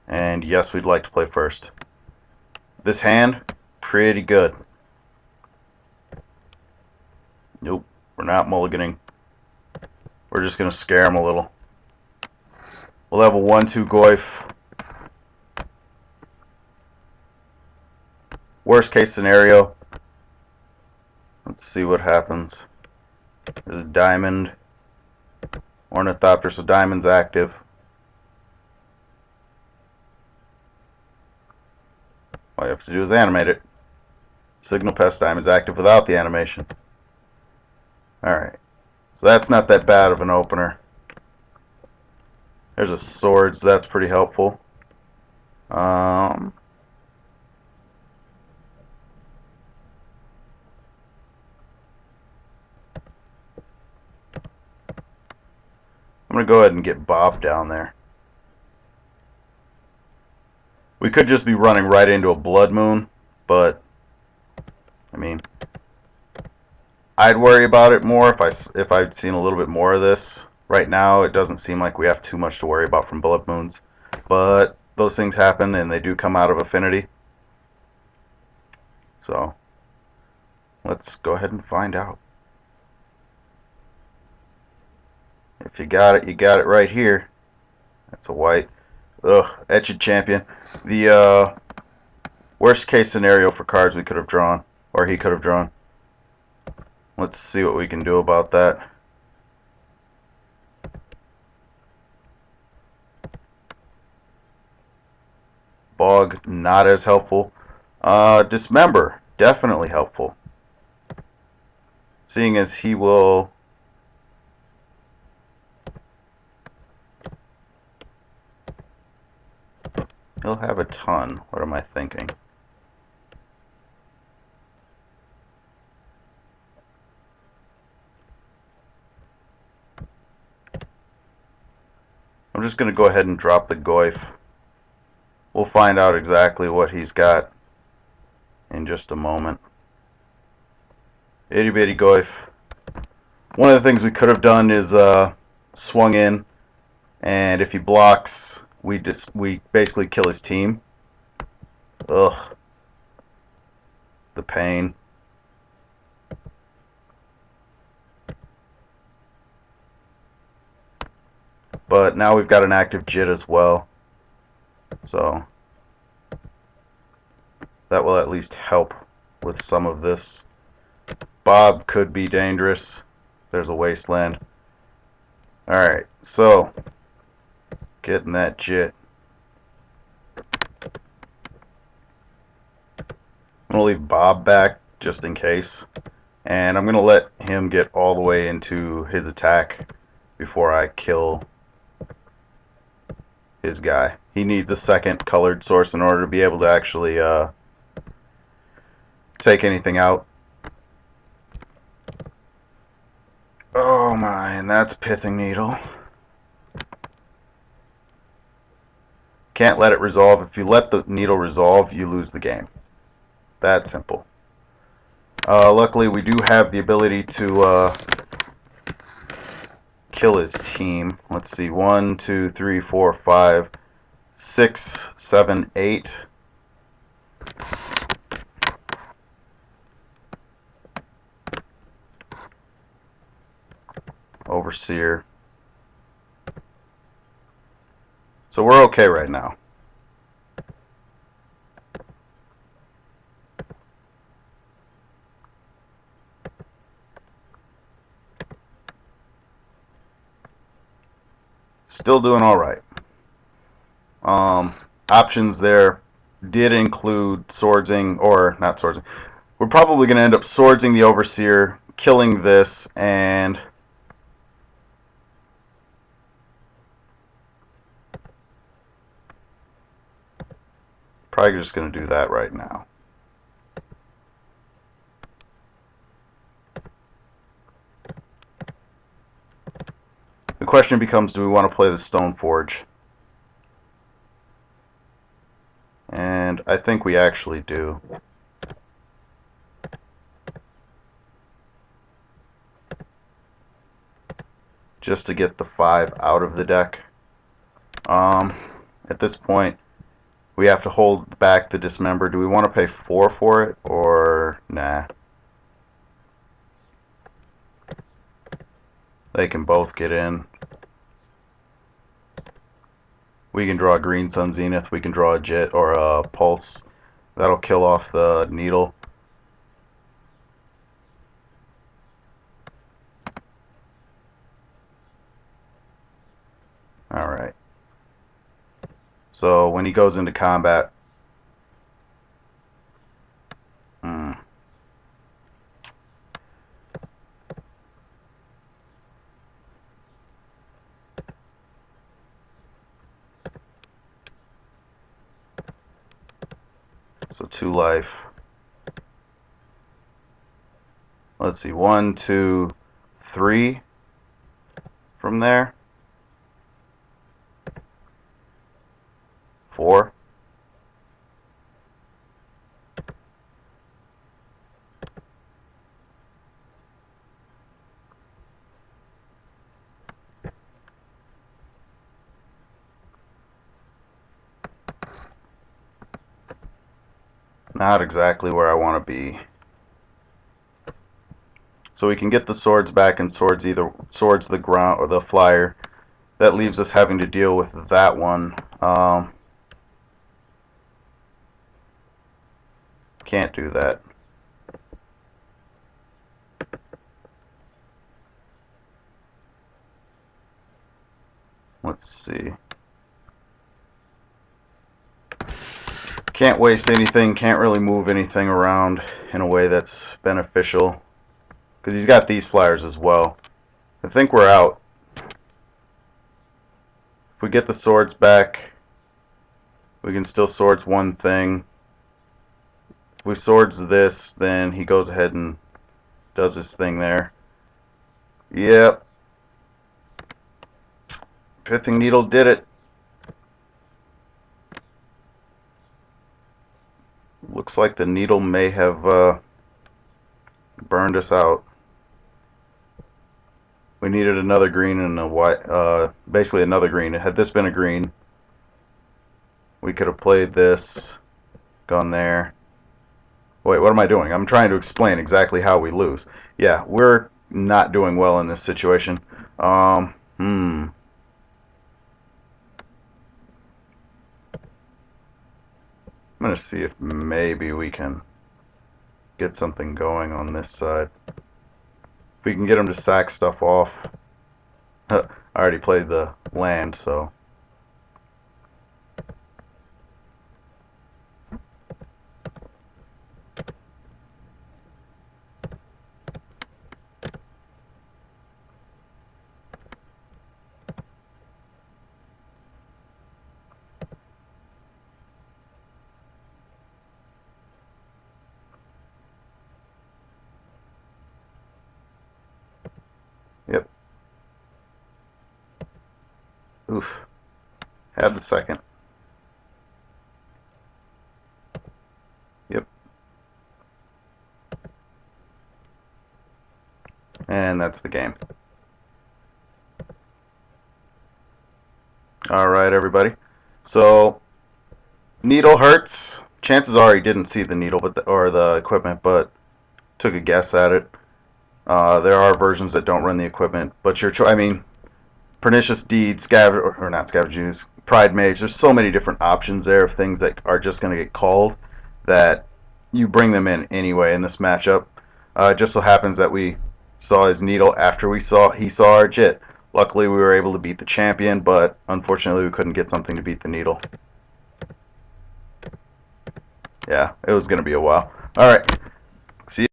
And yes, we'd like to play first. This hand, pretty good. Nope, we're not mulliganing. We're just going to scare him a little. We'll have a 1-2 Goyf. Worst case scenario. Let's see what happens. There's a diamond. Ornithopter, so diamond's active. All you have to do is animate it. Signal Pest Diamond's active without the animation. Alright, so that's not that bad of an opener. There's a swords, that's pretty helpful. I'm going to go ahead and get Bob down there. We could just be running right into a Blood Moon, but I mean, I'd worry about it more if I'd seen a little bit more of this. Right now, it doesn't seem like we have too much to worry about from Blood Moons, but those things happen and they do come out of Affinity. So let's go ahead and find out. If you got it, you got it right here. That's a white. Ugh, Etched Champion. The worst case scenario for cards we could have drawn, or he could have drawn. Let's see what we can do about that. Bog, not as helpful. Dismember, definitely helpful. Seeing as he will... He'll have a ton. What am I thinking? I'm just going to go ahead and drop the Goyf. We'll find out exactly what he's got in just a moment. Itty bitty Goyf. One of the things we could have done is swung in, and if he blocks, we basically kill his team. Ugh. The pain. But now we've got an active JIT as well. So that will at least help with some of this. Bob could be dangerous. There's a wasteland. Alright, so getting that JIT. I'm going to leave Bob back just in case. And I'm going to let him get all the way into his attack before I kill his guy. He needs a second colored source in order to be able to actually take anything out. Oh my, and that's Pithing Needle. Can't let it resolve. If you let the needle resolve, you lose the game. That simple. Luckily, we do have the ability to kill his team. Let's see, 1, 2, 3, 4, 5, 6, 7, 8. Overseer. So we're okay right now. Still doing all right. Options there did include swordsing, or not swordsing. We're probably going to end up swordsing the Overseer, killing this, and probably just going to do that right now. The question becomes, do we want to play the Stone Forge? And I think we actually do. Just to get the 5 out of the deck. At this point, We have to hold back the dismember. Do we want to pay 4 for it, or nah? They can both get in. We can draw a Green Sun Zenith. We can draw a Jet or a Pulse. That'll kill off the Needle. Alright. So when he goes into combat, so 2 life. Let's see, 1, 2, 3 from there. 4. Not exactly where I want to be. So we can get the swords back, and swords the ground or the flyer. That leaves us having to deal with that one. Can't do that. Let's see. Can't waste anything, can't really move anything around in a way that's beneficial. Because he's got these flyers as well. I think we're out. If we get the swords back, we can still swords one thing. If we swords this, then he goes ahead and does his thing there. Yep. Pithing Needle did it. Looks like the Needle may have burned us out. We needed another green and a white, basically another green. Had this been a green, we could have played this, gone there. Wait, what am I doing? I'm trying to explain exactly how we lose. Yeah, we're not doing well in this situation. I'm going to see if maybe we can get something going on this side. If we can get him to sack stuff off. I already played the land, so. Yep. Oof. Had the second. Yep. And that's the game. Alright, everybody. So, Needle hurts. Chances are he didn't see the needle or the equipment, but took a guess at it. There are versions that don't run the equipment, but I mean, Pernicious Deed, or not Scavenge, Pride Mage, there's so many different options there of things that are just going to get called that you bring them in anyway in this matchup. It just so happens that we saw his Needle after he saw our Jit. Luckily, we were able to beat the champion, but unfortunately, we couldn't get something to beat the Needle. Yeah, it was going to be a while. Alright,